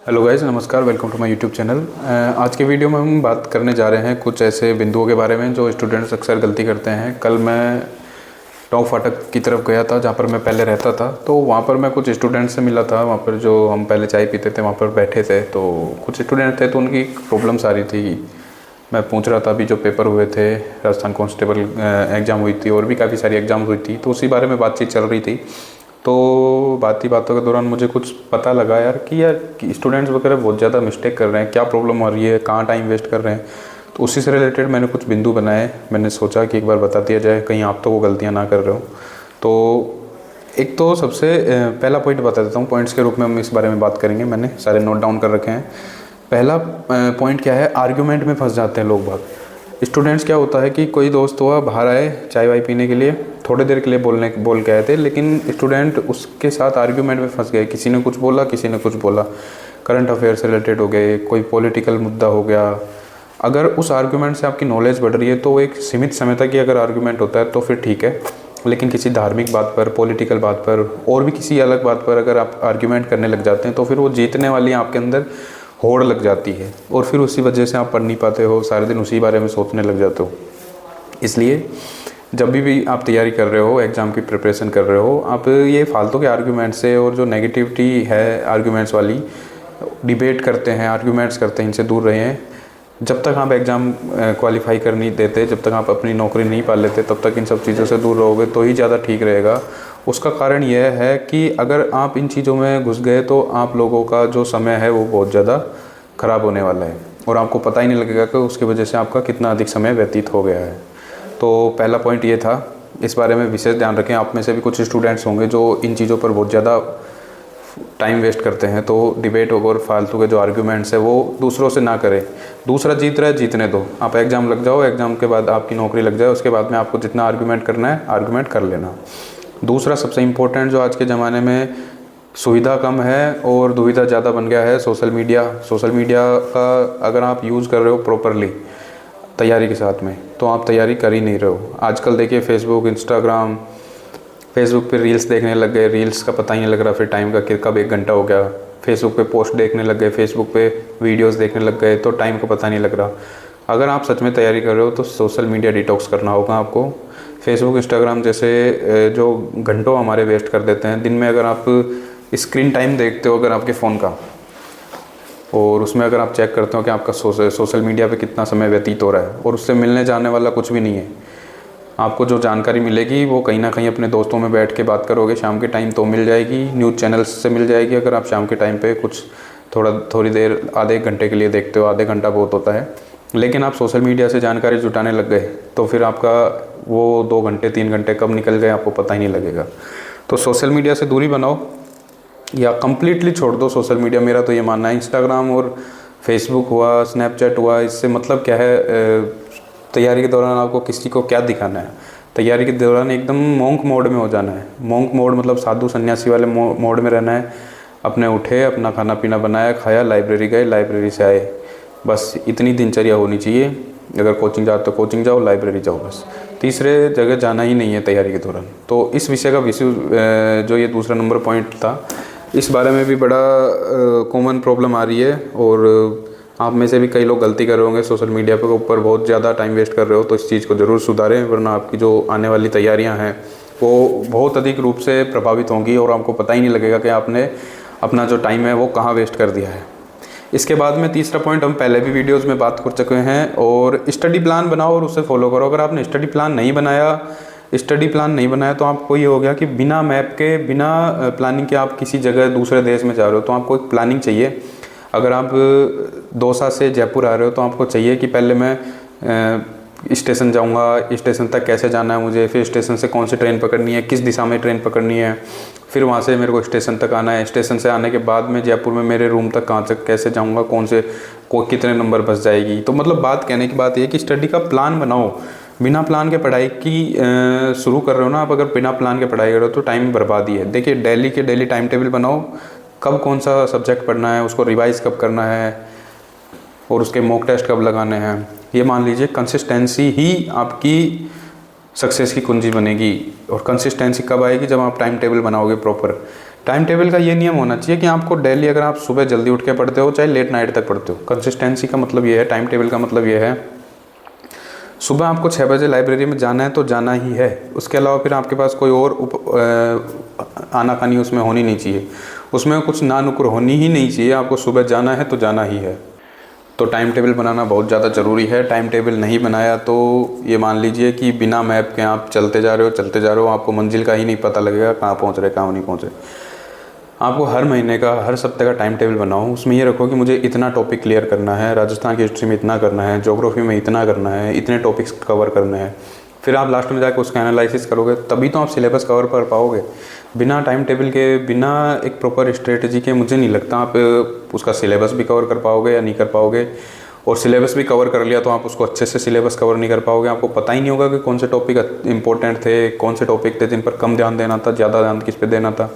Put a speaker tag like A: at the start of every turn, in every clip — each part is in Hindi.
A: हेलो गाइस, नमस्कार। Welcome to my YouTube channel. आज के वीडियो में हम बात करने जा रहे हैं कुछ ऐसे बिंदुओं के बारे में जो स्टूडेंट्स अक्सर गलती करते हैं। कल मैं टोंक फाटक की तरफ गया था जहाँ पर मैं पहले रहता था, तो वहाँ पर मैं कुछ स्टूडेंट्स से मिला था। वहाँ पर जो हम पहले चाय पीते थे वहाँ पर बैठे थे, तो कुछ स्टूडेंट थे तो उनकी प्रॉब्लम्स आ रही थी। मैं पूछ रहा था अभी जो पेपर हुए थे, राजस्थान कांस्टेबल एग्ज़ाम हुई थी और भी काफ़ी सारी एग्ज़ाम हुई थी, तो उसी बारे में बातचीत चल रही थी। तो बातों के दौरान मुझे कुछ पता लगा कि स्टूडेंट्स वगैरह बहुत ज़्यादा मिस्टेक कर रहे हैं, क्या प्रॉब्लम हो रही है, कहाँ टाइम वेस्ट कर रहे हैं। तो उसी से रिलेटेड मैंने कुछ बिंदु बनाए। मैंने सोचा कि एक बार बता दिया जाए, कहीं आप तो वो गलतियाँ ना कर रहे हो। तो एक तो सबसे पहला पॉइंट बता देता हूँ, पॉइंट्स के रूप में हम इस बारे में बात करेंगे। मैंने सारे नोट डाउन कर रखे हैं। पहला पॉइंट क्या है, आर्ग्यूमेंट में फंस जाते हैं लोग बाग। स्टूडेंट्स क्या होता है कि कोई दोस्त हुआ बाहर आए चाय वाय पीने के लिए, थोड़ी देर के लिए बोल के आए थे, लेकिन स्टूडेंट उसके साथ आर्ग्यूमेंट में फंस गए। किसी ने कुछ बोला, किसी ने कुछ बोला, करंट अफेयर से रिलेटेड हो गए, कोई पॉलिटिकल मुद्दा हो गया। अगर उस आर्ग्यूमेंट से आपकी नॉलेज बढ़ रही है तो एक सीमित समय तक ही अगर आर्ग्यूमेंट होता है तो फिर ठीक है, लेकिन किसी धार्मिक बात पर, पॉलिटिकल बात पर और भी किसी अलग बात पर अगर आप आर्ग्यूमेंट करने लग जाते हैं तो फिर वो जीतने वाली आपके अंदर होड़ लग जाती है और फिर उसी वजह से आप पढ़ नहीं पाते हो, सारे दिन उसी बारे में सोचने लग जाते हो। इसलिए जब भी आप तैयारी कर रहे हो, एग्ज़ाम की प्रिपरेशन कर रहे हो, आप ये फालतू के आर्ग्यूमेंट से और जो नेगेटिविटी है आर्ग्यूमेंट्स वाली, डिबेट करते हैं, आर्ग्यूमेंट्स करते हैं, इनसे दूर रहें। जब तक आप एग्ज़ाम क्वालिफाई कर नहीं देते, जब तक आप अपनी नौकरी नहीं पा लेते, तब तक इन सब चीज़ों से दूर रहोगे तो ही ज़्यादा ठीक रहेगा। उसका कारण यह है कि अगर आप इन चीज़ों में घुस गए तो आप लोगों का जो समय है वो बहुत ज़्यादा ख़राब होने वाला है और आपको पता ही नहीं लगेगा कि उसकी वजह से आपका कितना अधिक समय व्यतीत हो गया है। तो पहला पॉइंट ये था, इस बारे में विशेष ध्यान रखें। आप में से भी कुछ स्टूडेंट्स होंगे जो इन चीज़ों पर बहुत ज़्यादा टाइम वेस्ट करते हैं, तो डिबेट और फालतू के जो आर्ग्यूमेंट्स है वो दूसरों से ना करें। दूसरा जीत रहा है, जीतने दो। आप एग्ज़ाम लग जाओ, एग्ज़ाम के बाद आपकी नौकरी लग जाए, उसके बाद में आपको जितना आर्ग्यूमेंट करना है आर्ग्यूमेंट कर लेना। दूसरा सबसे इम्पोर्टेंट, जो आज के ज़माने में सुविधा कम है और दुविधा ज़्यादा बन गया है, सोशल मीडिया। सोशल मीडिया का अगर आप यूज़ कर रहे हो प्रॉपरली तैयारी के साथ में, तो आप तैयारी कर ही नहीं रहे हो। आजकल देखिए फेसबुक, इंस्टाग्राम, फेसबुक पे रील्स देखने लग गए, रील्स का पता ही नहीं लग रहा फिर टाइम का कि कब 1 घंटा हो गया। फेसबुक पे पोस्ट देखने लग गए, फेसबुक पे वीडियोस देखने लग गए, तो टाइम का पता नहीं लग रहा। अगर आप सच में तैयारी कर रहे हो तो सोशल मीडिया डिटॉक्स करना होगा आपको। फेसबुक, इंस्टाग्राम जैसे जो घंटों हमारे वेस्ट कर देते हैं दिन में, अगर आप स्क्रीन टाइम देखते हो अगर आपके फ़ोन का, और उसमें अगर आप चेक करते हो कि आपका सोशल मीडिया पे कितना समय व्यतीत हो रहा है, और उससे मिलने जाने वाला कुछ भी नहीं है। आपको जो जानकारी मिलेगी वो कहीं ना कहीं अपने दोस्तों में बैठ के बात करोगे शाम के टाइम तो मिल जाएगी, न्यूज़ चैनल्स से मिल जाएगी। अगर आप शाम के टाइम पे कुछ थोड़ी देर, आधे घंटे के लिए देखते हो, आधे घंटा बहुत होता है, लेकिन आप सोशल मीडिया से जानकारी जुटाने लग गए तो फिर आपका वो 2 घंटे 3 घंटे कब निकल गए आपको पता ही नहीं लगेगा। तो सोशल मीडिया से दूरी बनाओ या कंप्लीटली छोड़ दो सोशल मीडिया। मेरा तो ये मानना है। इंस्टाग्राम और फेसबुक हुआ, स्नैपचैट हुआ, इससे मतलब क्या है, तैयारी के दौरान आपको किसी को क्या दिखाना है। तैयारी के दौरान एकदम मोंक मोड में हो जाना है। मोंक मोड मतलब साधु सन्यासी वाले मोड में रहना है। अपने उठे, अपना खाना पीना बनाया, खाया, लाइब्रेरी गए, लाइब्रेरी से आए, बस इतनी दिनचर्या होनी चाहिए। अगर कोचिंग जाओ तो कोचिंग जाओ, लाइब्रेरी जाओ, बस तीसरे जगह जाना ही नहीं है तैयारी के दौरान। तो इस विषय का जो ये दूसरा नंबर पॉइंट था, इस बारे में भी बड़ा कॉमन प्रॉब्लम आ रही है और आप में से भी कई लोग गलती कर रहे होंगे, सोशल मीडिया के ऊपर बहुत ज़्यादा टाइम वेस्ट कर रहे हो। तो इस चीज़ को ज़रूर सुधारें, वरना आपकी जो आने वाली तैयारियां हैं वो बहुत अधिक रूप से प्रभावित होंगी और आपको पता ही नहीं लगेगा कि आपने अपना जो टाइम है वो कहाँ वेस्ट कर दिया है। इसके बाद में तीसरा पॉइंट हम पहले भी वीडियोज़ में बात कर चुके हैं, और स्टडी प्लान बनाओ और उसे फॉलो करो। अगर आपने स्टडी प्लान नहीं बनाया तो आपको ये हो गया कि बिना मैप के, बिना प्लानिंग के आप किसी जगह दूसरे देश में जा रहे हो, तो आपको एक प्लानिंग चाहिए। अगर आप दौसा से जयपुर आ रहे हो तो आपको चाहिए कि पहले मैं स्टेशन जाऊंगा, स्टेशन तक कैसे जाना है मुझे, फिर स्टेशन से कौन सी ट्रेन पकड़नी है, किस दिशा में ट्रेन पकड़नी है, फिर वहाँ से मेरे को स्टेशन तक आना है। स्टेशन से आने के बाद में जयपुर में मेरे रूम तक कहाँ तक कैसे जाऊँगा, कितने नंबर बस जाएगी। तो मतलब बात कहने की बात ये कि स्टडी का प्लान बनाओ। बिना प्लान के पढ़ाई की शुरू कर रहे हो ना आप, अगर बिना प्लान के पढ़ाई करो तो टाइम बर्बादी है। देखिए डेली टाइम टेबल बनाओ, कब कौन सा सब्जेक्ट पढ़ना है, उसको रिवाइज कब करना है और उसके मॉक टेस्ट कब लगाने हैं। ये मान लीजिए कंसिस्टेंसी ही आपकी सक्सेस की कुंजी बनेगी। और कंसिस्टेंसी कब आएगी, जब आप टाइम टेबल बनाओगे प्रॉपर। टाइम टेबल का ये नियम होना चाहिए कि आपको डेली, अगर आप सुबह जल्दी उठ के पढ़ते हो चाहे लेट नाइट तक पढ़ते हो, कंसिस्टेंसी का मतलब ये है, टाइम टेबल का मतलब ये है, सुबह आपको 6 बजे लाइब्रेरी में जाना है तो जाना ही है। उसके अलावा फिर आपके पास कोई और आनाकानी उसमें होनी नहीं चाहिए, उसमें कुछ ना नुकुर होनी ही नहीं चाहिए। आपको सुबह जाना है तो जाना ही है। तो टाइम टेबल बनाना बहुत ज़्यादा ज़रूरी है। टाइम टेबल नहीं बनाया तो ये मान लीजिए कि बिना मैप के आप चलते जा रहे हो, आपको मंजिल का ही नहीं पता लगेगा कहाँ पहुँच रहे कहाँ नहीं पहुँच रहे। आपको हर महीने का, हर सप्ताह का टाइम टेबल बनाओ। उसमें ये रखो कि मुझे इतना टॉपिक क्लियर करना है, राजस्थान की हिस्ट्री में इतना करना है, ज्योग्राफी में इतना करना है, इतने टॉपिक्स कवर करने हैं। फिर आप लास्ट में जाकर उसका एनालिसिस करोगे, तभी तो आप सिलेबस कवर कर पाओगे। बिना टाइम टेबल के, बिना एक प्रॉपर स्ट्रेटजी के मुझे नहीं लगता आप उसका सिलेबस भी कवर कर पाओगे या नहीं कर पाओगे। और सिलेबस भी कवर कर लिया तो आप उसको अच्छे से सिलेबस कवर नहीं कर पाओगे। आपको पता ही नहीं होगा कि कौन से टॉपिक इंपॉर्टेंट थे, कौन से टॉपिक थे जिन पर कम ध्यान देना था, ज़्यादा ध्यान किस पे देना था।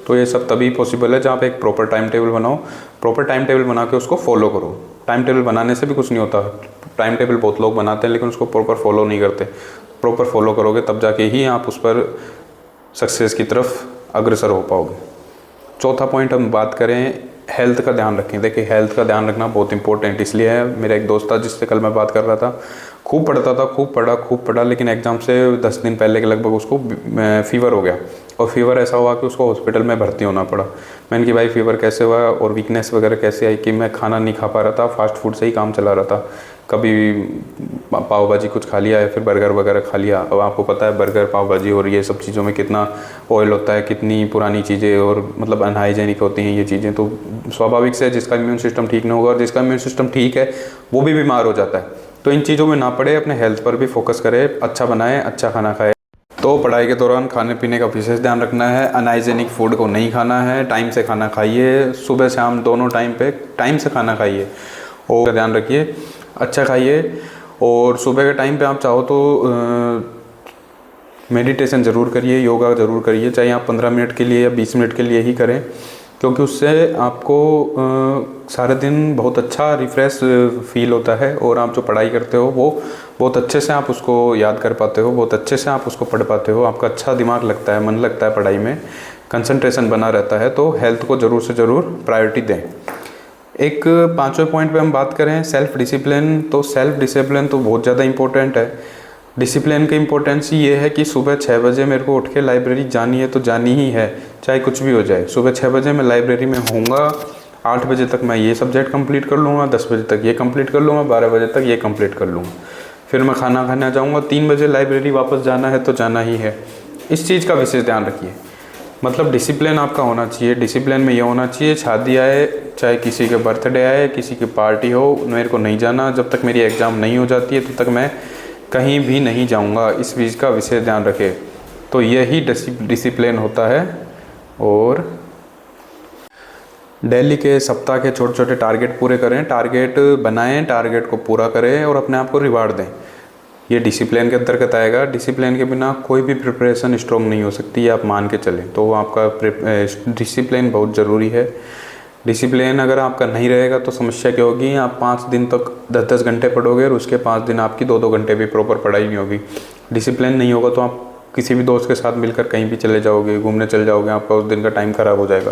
A: तो ये सब तभी पॉसिबल है जब आप एक प्रॉपर टाइम टेबल बनाओ, प्रॉपर टाइम टेबल बना के उसको फॉलो करो। टाइम टेबल बनाने से भी कुछ नहीं होता। टाइम टेबल बहुत लोग बनाते हैं लेकिन उसको प्रॉपर फॉलो नहीं करते। प्रॉपर फॉलो करोगे तब जाके ही आप उस पर सक्सेस की तरफ अग्रसर हो पाओगे। चौथा पॉइंट हम बात करें, हेल्थ का ध्यान रखें। देखिए, हेल्थ का ध्यान रखना बहुत इंपॉर्टेंट इसलिए है। मेरा एक दोस्त था जिससे कल मैं बात कर रहा था, खूब पढ़ता था, खूब पढ़ा, लेकिन एग्ज़ाम से 10 दिन पहले के लगभग उसको फीवर हो गया। और फीवर ऐसा हुआ कि उसको हॉस्पिटल में भर्ती होना पड़ा। मैंने कि भाई फीवर कैसे हुआ और वीकनेस वगैरह कैसे आई? कि मैं खाना नहीं खा पा रहा था, फास्ट फूड से ही काम चला रहा था। कभी पाव भाजी कुछ खा लिया या फिर बर्गर वगैरह खा लिया। अब आपको पता है बर्गर, पाव भाजी और ये सब चीज़ों में कितना ऑयल होता है, कितनी पुरानी चीज़ें और मतलब अनहाइजेनिक होती हैं ये चीज़ें। तो स्वाभाविक से जिसका इम्यून सिस्टम ठीक नहीं होगा, और जिसका इम्यून सिस्टम ठीक है वो भी बीमार हो जाता है। तो इन चीज़ों में ना पड़े, अपने हेल्थ पर भी फोकस करें, अच्छा बनाएं, अच्छा खाना खाएं। तो पढ़ाई के दौरान खाने पीने का विशेष ध्यान रखना है। अनहाइजेनिक फूड को नहीं खाना है, टाइम से खाना खाइए, सुबह शाम दोनों टाइम पे टाइम से खाना खाइए और ध्यान रखिए, अच्छा खाइए। और सुबह के टाइम पे आप चाहो तो मेडिटेशन ज़रूर करिए, योगा ज़रूर करिए, चाहे आप 15 मिनट के लिए या 20 मिनट के लिए ही करें, क्योंकि उससे आपको सारे दिन बहुत अच्छा रिफ़्रेश फील होता है और आप जो पढ़ाई करते हो वो बहुत अच्छे से आप उसको याद कर पाते हो, बहुत अच्छे से आप उसको पढ़ पाते हो। आपका अच्छा दिमाग लगता है, मन लगता है पढ़ाई में, कंसंट्रेशन बना रहता है। तो हेल्थ को ज़रूर से ज़रूर प्रायोरिटी दें। एक 5वें पॉइंट पे हम बात करें, सेल्फ डिसिप्लिन। तो सेल्फ डिसिप्लिन तो बहुत ज़्यादा इंपॉर्टेंट है। डिसिप्लिन की इम्पोर्टेंस ये है कि सुबह 6 बजे मेरे को उठ के लाइब्रेरी जानी है तो जानी ही है, चाहे कुछ भी हो जाए। सुबह 6 बजे मैं लाइब्रेरी में होऊंगा, 8 बजे तक मैं ये सब्जेक्ट कंप्लीट कर लूँगा, 10 बजे तक ये कंप्लीट कर लूँगा, 12 बजे तक ये कंप्लीट कर लूँगा। फिर मैं खाना खाने जाऊँगा, 3 बजे लाइब्रेरी वापस जाना है तो जाना ही है। इस चीज़ का विशेष ध्यान रखिए। मतलब डिसिप्लिन आपका होना चाहिए। डिसिप्लिन में ये होना चाहिए, शादी आए, चाहे किसी के बर्थडे आए, किसी की पार्टी हो, मेरे को नहीं जाना। जब तक मेरी एग्ज़ाम नहीं हो जाती है तब तक मैं कहीं भी नहीं जाऊंगा। इस चीज़ का विशेष ध्यान रखें। तो यही डिसिप्लिन होता है। और डेली के, सप्ताह के छोटे छोटे टारगेट पूरे करें, टारगेट बनाएं, टारगेट को पूरा करें और अपने आप को रिवार्ड दें। ये डिसिप्लिन के अंतर्गत आएगा। डिसिप्लिन के बिना कोई भी प्रिपरेशन स्ट्रॉन्ग नहीं हो सकती, ये आप मान के चलें। तो आपका डिसिप्लिन बहुत ज़रूरी है। डिसिप्लिन अगर आपका नहीं रहेगा तो समस्या क्या होगी, आप 5 दिन तक 10-10 घंटे पढ़ोगे और उसके 5 दिन आपकी 2-2 घंटे भी प्रॉपर पढ़ाई नहीं होगी। डिसिप्लिन नहीं होगा तो आप किसी भी दोस्त के साथ मिलकर कहीं भी चले जाओगे, घूमने चले जाओगे, आपका उस दिन का टाइम ख़राब हो जाएगा।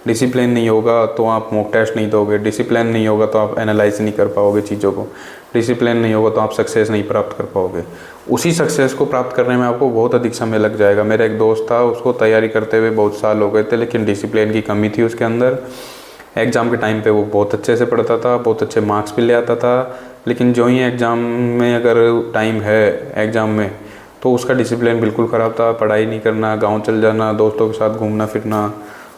A: डिसिप्लिन नहीं होगा तो आप मॉक टेस्ट नहीं दोगे। डिसिप्लिन नहीं होगा तो आप एनालाइज नहीं कर पाओगे चीज़ों को। डिसिप्लिन नहीं होगा तो आप सक्सेस नहीं प्राप्त कर पाओगे। उसी सक्सेस को प्राप्त करने में आपको बहुत अधिक समय लग जाएगा। मेरा एक दोस्त था, उसको तैयारी करते हुए बहुत साल हो गए थे, लेकिन डिसिप्लिन की कमी थी उसके अंदर। एग्ज़ाम के टाइम पे वो बहुत अच्छे से पढ़ता था, बहुत अच्छे मार्क्स भी ले आता था, लेकिन जो ही एग्ज़ाम में अगर टाइम है एग्ज़ाम में तो उसका डिसिप्लिन बिल्कुल ख़राब था। पढ़ाई नहीं करना, गांव चल जाना, दोस्तों के साथ घूमना फिरना,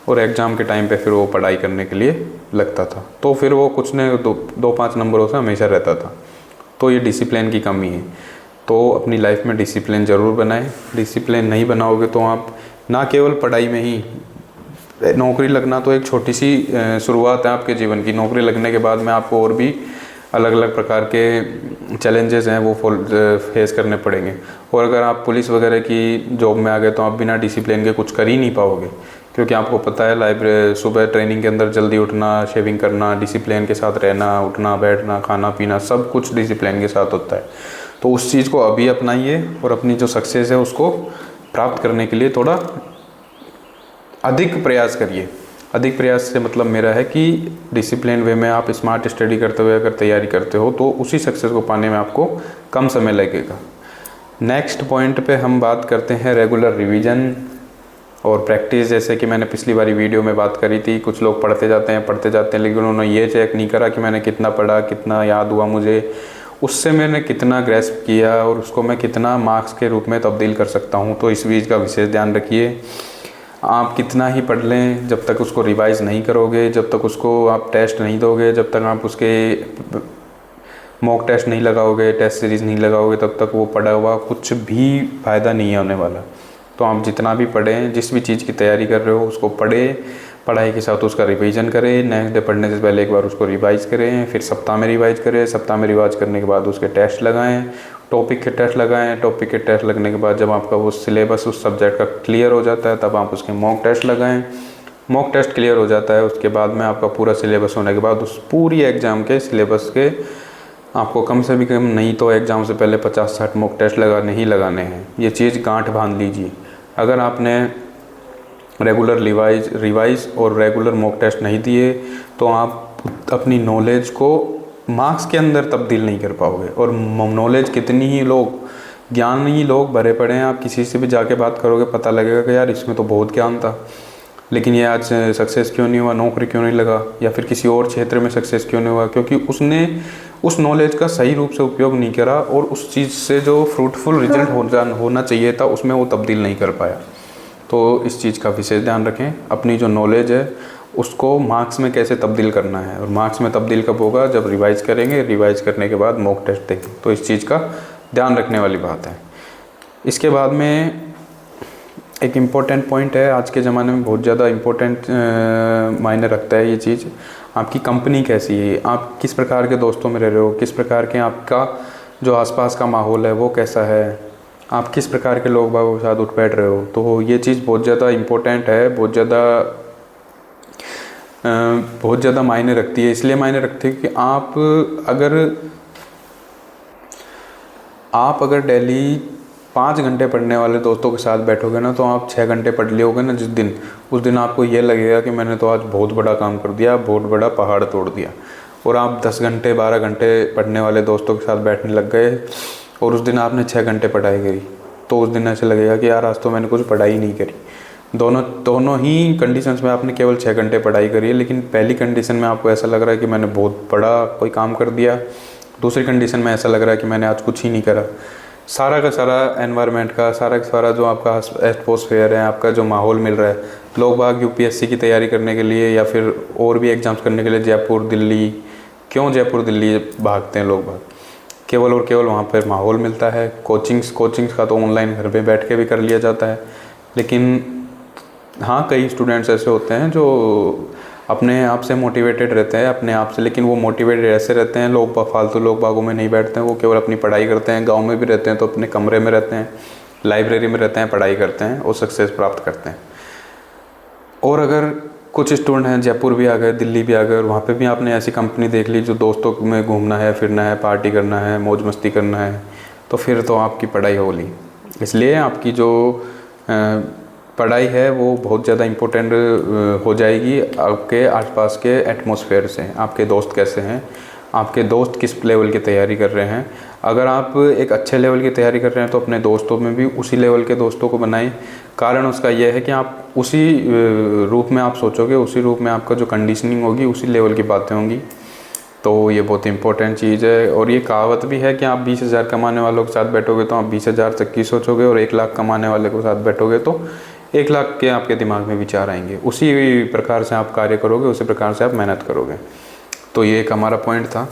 A: और एग्ज़ाम के टाइम पे फिर वो पढ़ाई करने के लिए लगता था। तो फिर वो कुछ ने 2-5 नंबरों से हमेशा रहता था। तो ये डिसिप्लिन की कमी है। तो अपनी लाइफ में डिसिप्लिन ज़रूर बनाएं। डिसिप्लिन नहीं बनाओगे तो आप ना केवल पढ़ाई में ही, नौकरी लगना तो एक छोटी सी शुरुआत है आपके जीवन की। नौकरी लगने के बाद में आपको और भी अलग अलग प्रकार के चैलेंजेस हैं वो फेस करने पड़ेंगे। और अगर आप पुलिस वगैरह की जॉब में आ गए तो आप बिना डिसिप्लिन के कुछ कर ही नहीं पाओगे, क्योंकि आपको पता है सुबह ट्रेनिंग के अंदर जल्दी उठना, शेविंग करना, डिसिप्लिन के साथ रहना, उठना बैठना, खाना पीना, सब कुछ डिसिप्लिन के साथ होता है। तो उस चीज़ को अभी अपनाइए और अपनी जो सक्सेस है उसको प्राप्त करने के लिए थोड़ा अधिक प्रयास करिए। अधिक प्रयास से मतलब मेरा है कि डिसिप्लिन वे में आप स्मार्ट स्टडी करते हुए अगर तैयारी करते हो तो उसी सक्सेस को पाने में आपको कम समय लगेगा। नेक्स्ट पॉइंट पे हम बात करते हैं रेगुलर रिवीजन और प्रैक्टिस। जैसे कि मैंने पिछली बारी वीडियो में बात करी थी, कुछ लोग पढ़ते जाते हैं लेकिन उन्होंने ये चेक नहीं करा कि मैंने कितना पढ़ा, कितना याद हुआ मुझे, उससे मैंने कितना ग्रेस्प किया और उसको मैं कितना मार्क्स के रूप में तब्दील कर सकता हूँ। तो इस चीज़ का विशेष ध्यान रखिए। आप कितना ही पढ़ लें, जब तक उसको रिवाइज़ नहीं करोगे, जब तक उसको आप टेस्ट नहीं दोगे, जब तक आप उसके मॉक टेस्ट नहीं लगाओगे, टेस्ट सीरीज़ नहीं लगाओगे, तब तक वो पढ़ा हुआ कुछ भी फ़ायदा नहीं है होने वाला। तो आप जितना भी पढ़ें, जिस भी चीज़ की तैयारी कर रहे हो उसको पढ़ें, पढ़ाई के साथ उसका रिवीजन करें, नेक्स्ट डे पढ़ने से पहले एक बार उसको रिवाइज़ करें, फिर सप्ताह में रिवाइज़ करें, सप्ताह में रिवाइज़ करने के बाद उसके टेस्ट लगाएं, टॉपिक के टेस्ट लगाएं। टॉपिक के टेस्ट लगने के बाद जब आपका वो सिलेबस उस सब्जेक्ट का क्लियर हो जाता है तब आप उसके मॉक टेस्ट लगाएं। मॉक टेस्ट क्लियर हो जाता है उसके बाद में आपका पूरा सिलेबस होने के बाद उस पूरी एग्ज़ाम के सिलेबस के आपको कम से भी कम नहीं तो एग्ज़ाम से पहले 50-60 मॉक टेस्ट लगाने ही लगाने हैं। ये चीज़ गांठ बांध लीजिए। अगर आपने रेगुलर रिवाइज और रेगुलर मॉक टेस्ट नहीं दिए तो आप अपनी नॉलेज को मार्क्स के अंदर तब्दील नहीं कर पाओगे। और नॉलेज कितनी ही लोग, ज्ञानी लोग भरे पड़े हैं, आप किसी से भी जाके बात करोगे पता लगेगा कि यार इसमें तो बहुत ज्ञान था, लेकिन ये आज सक्सेस क्यों नहीं हुआ, नौकरी क्यों नहीं लगा, या फिर किसी और क्षेत्र में सक्सेस क्यों नहीं हुआ, क्योंकि उसने उस नॉलेज का सही रूप से उपयोग नहीं करा और उस चीज़ से जो फ्रूटफुल रिजल्ट होना चाहिए था उसमें वो तब्दील नहीं कर पाया। तो इस चीज़ का विशेष ध्यान रखें। अपनी जो नॉलेज है उसको मार्क्स में कैसे तब्दील करना है, और मार्क्स में तब्दील कब होगा, जब रिवाइज़ करेंगे, रिवाइज़ करने के बाद मॉक टेस्ट देंगे। तो इस चीज़ का ध्यान रखने वाली बात है। इसके बाद में एक इम्पोर्टेंट पॉइंट है, आज के ज़माने में बहुत ज़्यादा इम्पोर्टेंट मायने रखता है ये चीज़। आपकी कंपनी कैसी है, आप किस प्रकार के दोस्तों में रह रहे हो, किस प्रकार के आपका जो आसपास का माहौल है वो कैसा है, आप किस प्रकार के लोग बागों के साथ उठ बैठ रहे हो। तो ये चीज़ बहुत ज़्यादा इम्पोर्टेंट है, बहुत ज़्यादा मायने रखती है। इसलिए मायने रखती है कि आप अगर डेली 5 घंटे पढ़ने वाले दोस्तों के साथ बैठोगे ना, तो आप 6 घंटे पढ़ लियोगे ना उस दिन आपको ये लगेगा कि मैंने तो आज बहुत बड़ा काम कर दिया, बहुत बड़ा पहाड़ तोड़ दिया। और आप 10 घंटे 12 घंटे पढ़ने वाले दोस्तों के साथ बैठने लग गए और उस दिन आपने 6 घंटे पढ़ाई करी, तो उस दिन ऐसे लगेगा कि यार आज तो मैंने कुछ पढ़ाई नहीं करी। दोनों ही कंडीशंस में आपने केवल 6 घंटे पढ़ाई करी है, लेकिन पहली कंडीशन में आपको ऐसा लग रहा है कि मैंने बहुत बड़ा कोई काम कर दिया, दूसरी कंडीशन में ऐसा लग रहा है कि मैंने आज कुछ ही नहीं करा। सारा का सारा एनवायरनमेंट का सारा जो आपका एटमॉस्फेयर है, आपका जो माहौल मिल रहा है, लोग बाग यूपीएससी की तैयारी करने के लिए या फिर और भी एग्ज़ाम्स करने के लिए जयपुर दिल्ली भागते हैं लोग बाग, केवल और केवल वहाँ पर माहौल मिलता है। कोचिंग्स का तो ऑनलाइन घर पे बैठ के भी कर लिया जाता है, लेकिन हाँ कई स्टूडेंट्स ऐसे होते हैं जो अपने आप से मोटिवेटेड रहते हैं अपने आप से, लेकिन वो मोटिवेटेड ऐसे रहते हैं, फालतू लोग बागों में नहीं बैठते हैं, वो केवल अपनी पढ़ाई करते हैं। गांव में भी रहते हैं तो अपने कमरे में रहते हैं, लाइब्रेरी में रहते हैं, पढ़ाई करते हैं और सक्सेस प्राप्त करते हैं। और अगर कुछ स्टूडेंट हैं जयपुर भी आ गए, दिल्ली भी आ गए और वहाँ पे भी आपने ऐसी कंपनी देख ली जो दोस्तों में घूमना है, फिरना है, पार्टी करना है, मौज मस्ती करना है, तो फिर तो आपकी पढ़ाई होगी। इसलिए आपकी जो पढ़ाई है वो बहुत ज़्यादा इम्पोर्टेंट हो जाएगी आपके आसपास के एटमॉस्फेयर से। आपके दोस्त कैसे हैं, आपके दोस्त किस लेवल की तैयारी कर रहे हैं। अगर आप एक अच्छे लेवल की तैयारी कर रहे हैं तो अपने दोस्तों में भी उसी लेवल के दोस्तों को बनाएं। कारण उसका यह है कि आप उसी रूप में आप सोचोगे, उसी रूप में आपका जो कंडीशनिंग होगी उसी लेवल की बातें होंगी। तो ये बहुत इंपॉर्टेंट चीज़ है। और ये कहावत भी है कि आप 20,000 कमाने वालों के साथ बैठोगे तो आप 20,000 तक की सोचोगे, और 1 लाख कमाने वाले के साथ बैठोगे तो 1 लाख के आपके दिमाग में विचार आएंगे। उसी प्रकार से आप कार्य करोगे, उसी प्रकार से आप मेहनत करोगे। तो ये एक हमारा पॉइंट था।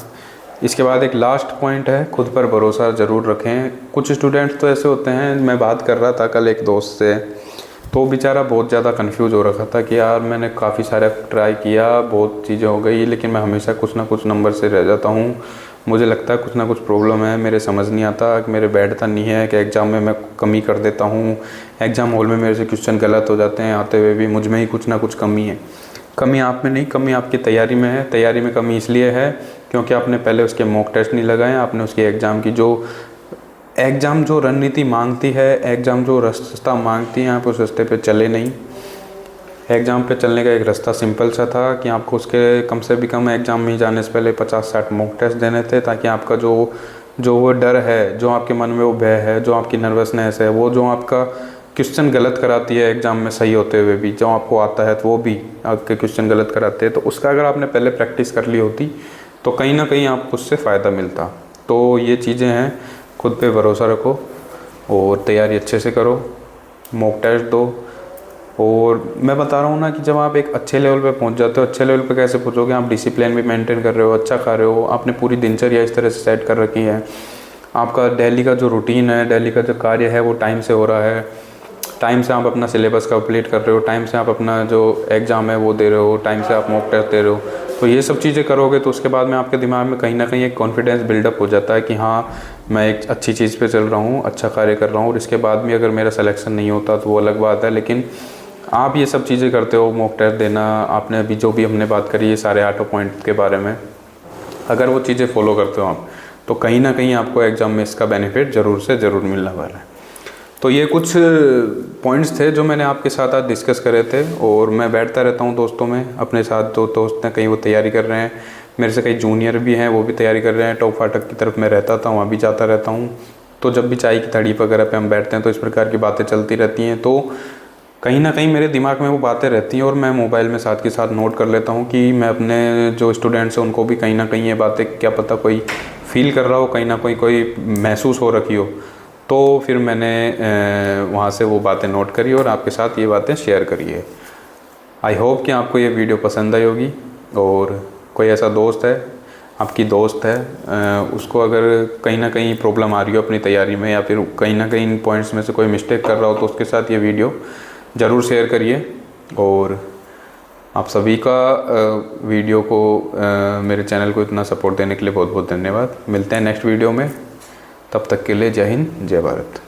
A: इसके बाद एक लास्ट पॉइंट है, खुद पर भरोसा ज़रूर रखें। कुछ स्टूडेंट्स तो ऐसे होते हैं, मैं बात कर रहा था कल एक दोस्त से, तो बेचारा बहुत ज़्यादा कंफ्यूज हो रखा था कि यार मैंने काफ़ी सारा ट्राई किया, बहुत चीज़ें हो गई, लेकिन मैं हमेशा कुछ ना कुछ नंबर से रह जाता हूँ। मुझे लगता है कुछ ना कुछ प्रॉब्लम है, मेरे समझ नहीं आता कि मेरे बैठता नहीं है, कि एग्ज़ाम में मैं कमी कर देता हूँ, एग्ज़ाम हॉल में मेरे से क्वेश्चन गलत हो जाते हैं, आते हुए भी मुझ में ही कुछ ना कुछ कमी है। कमी आप में नहीं, कमी आपकी तैयारी में है। तैयारी में कमी इसलिए है क्योंकि आपने पहले उसके मॉक टेस्ट नहीं लगाए, आपने उसकी एग्ज़ाम जो रणनीति मांगती है, एग्ज़ाम जो रास्ता मांगती है, आप उस रास्ते पे चले नहीं। एग्ज़ाम पे चलने का एक रास्ता सिंपल सा था कि आपको उसके कम से भी कम एग्ज़ाम में जाने से पहले 50-60 मॉक टेस्ट देने थे, ताकि आपका जो वो डर है, जो आपके मन में वो भय है, जो आपकी नर्वसनेस है, वो जो आपका क्वेश्चन गलत कराती है एग्ज़ाम में सही होते हुए भी, जो आपको आता है तो वो भी आपके क्वेश्चन गलत कराते हैं, तो उसका अगर आपने पहले प्रैक्टिस कर ली होती तो कहीं ना कहीं आपको उससे फ़ायदा मिलता। तो ये चीज़ें हैं, खुद पे भरोसा रखो और तैयारी अच्छे से करो, मॉक टेस्ट दो। और मैं बता रहा हूँ ना कि जब आप एक अच्छे लेवल पे पहुँच जाते हो, अच्छे लेवल पे कैसे पहुँचोगे, आप डिसिप्लिन भी मेंटेन कर रहे हो, अच्छा खा रहे हो, आपने पूरी दिनचर्या इस तरह से सेट कर रखी है, आपका डेली का जो रूटीन है, डेली का जो कार्य है वो टाइम से हो रहा है, टाइम से आप अपना सिलेबस कंप्लीट कर रहे हो, टाइम से आप अपना जो एग्ज़ाम है वो दे रहे हो, टाइम से आप मॉक टेस्ट दे रहे हो, तो ये सब चीज़ें करोगे तो उसके बाद में आपके दिमाग में कहीं ना कहीं एक कॉन्फिडेंस बिल्डअप हो जाता है कि हाँ, मैं एक अच्छी चीज़ पे चल रहा हूँ, अच्छा कार्य कर रहा हूँ। और इसके बाद भी अगर मेरा सिलेक्शन नहीं होता तो वो अलग बात है, लेकिन आप ये सब चीज़ें करते हो, मॉक टेस्ट देना, आपने अभी जो भी हमने बात करी है सारे 8 पॉइंट के बारे में, अगर वो चीज़ें फॉलो करते हो आप, तो कहीं ना कहीं आपको एग्ज़ाम में इसका बेनिफिट ज़रूर से ज़रूर मिलने वाला है। तो ये कुछ पॉइंट्स थे जो मैंने आपके साथ आज डिस्कस करे थे। और मैं बैठता रहता हूँ दोस्तों में, अपने साथ जो दोस्त हैं कहीं वो तैयारी कर रहे हैं, मेरे से कई जूनियर भी हैं वो भी तैयारी कर रहे हैं। टॉप फाटक की तरफ मैं रहता था, वहाँ भी जाता रहता हूँ। तो जब भी चाय की तड़ीप वगैरह पे हम बैठते हैं तो इस प्रकार की बातें चलती रहती हैं, तो कहीं ना कहीं मेरे दिमाग में वो बातें रहती हैं और मैं मोबाइल में साथ के साथ नोट कर लेता हूँ कि मैं अपने जो स्टूडेंट्स हैं उनको भी कहीं ना कहीं ये बातें, क्या पता कोई फील कर रहा हो, कहीं ना कोई महसूस हो रखी हो। तो फिर मैंने वहाँ से वो बातें नोट करी और आपके साथ ये बातें शेयर करी है। आई होप कि आपको ये वीडियो पसंद आई होगी। और कोई ऐसा दोस्त है, आपकी दोस्त है, उसको अगर कहीं ना कहीं प्रॉब्लम आ रही हो अपनी तैयारी में, या फिर कहीं ना कहीं इन पॉइंट्स में से कोई मिस्टेक कर रहा हो, तो उसके साथ ये वीडियो ज़रूर शेयर करिए। और आप सभी का वीडियो को मेरे चैनल को इतना सपोर्ट देने के लिए बहुत बहुत धन्यवाद। मिलते हैं नेक्स्ट वीडियो में, तब तक के लिए जय हिंद, जय भारत।